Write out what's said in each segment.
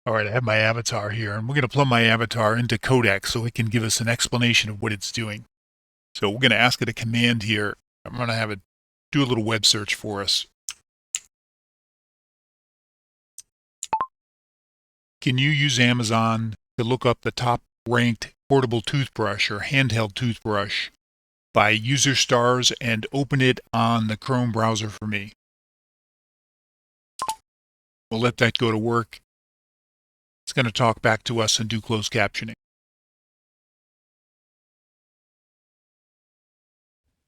All right, I have my avatar here, and we're going to plug my avatar into Codex so it can give us an explanation of what it's doing. So we're going to ask it a command here. I'm going to have it do a little web search for us. Can you use Amazon to look up the top ranked portable toothbrush or handheld toothbrush by user stars and open it on the Chrome browser for me? We'll let that go to work. It's going to talk back to us and do closed captioning.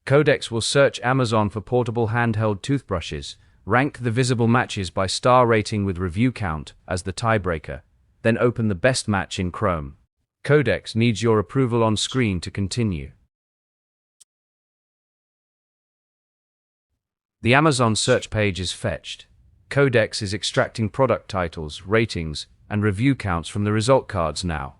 Codex will search Amazon for portable handheld toothbrushes, rank the visible matches by star rating with review count as the tiebreaker, then open the best match in Chrome. Codex needs your approval on screen to continue. The Amazon search page is fetched. Codex is extracting product titles, ratings, and review counts from the result cards now.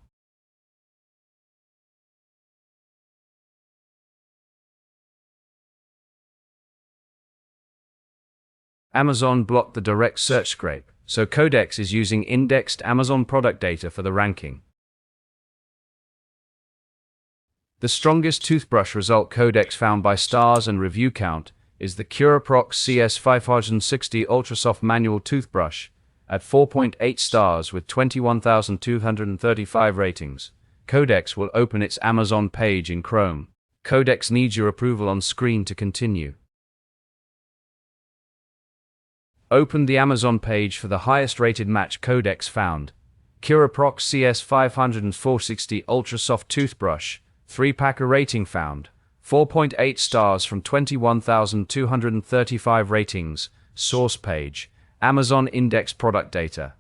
Amazon blocked the direct search scrape, so Codex is using indexed Amazon product data for the ranking. The strongest toothbrush result Codex found by stars and review count is the Curaprox CS560 Ultrasoft Manual Toothbrush at 4.8 stars with 21,235 ratings. Codex will open its Amazon page in Chrome. Codex needs your approval on screen to continue. Open the Amazon page for the highest rated match Codex found. Curaprox CS560 Ultrasoft Toothbrush, 3-packer rating found, 4.8 stars from 21,235 ratings, source page, Amazon index product data.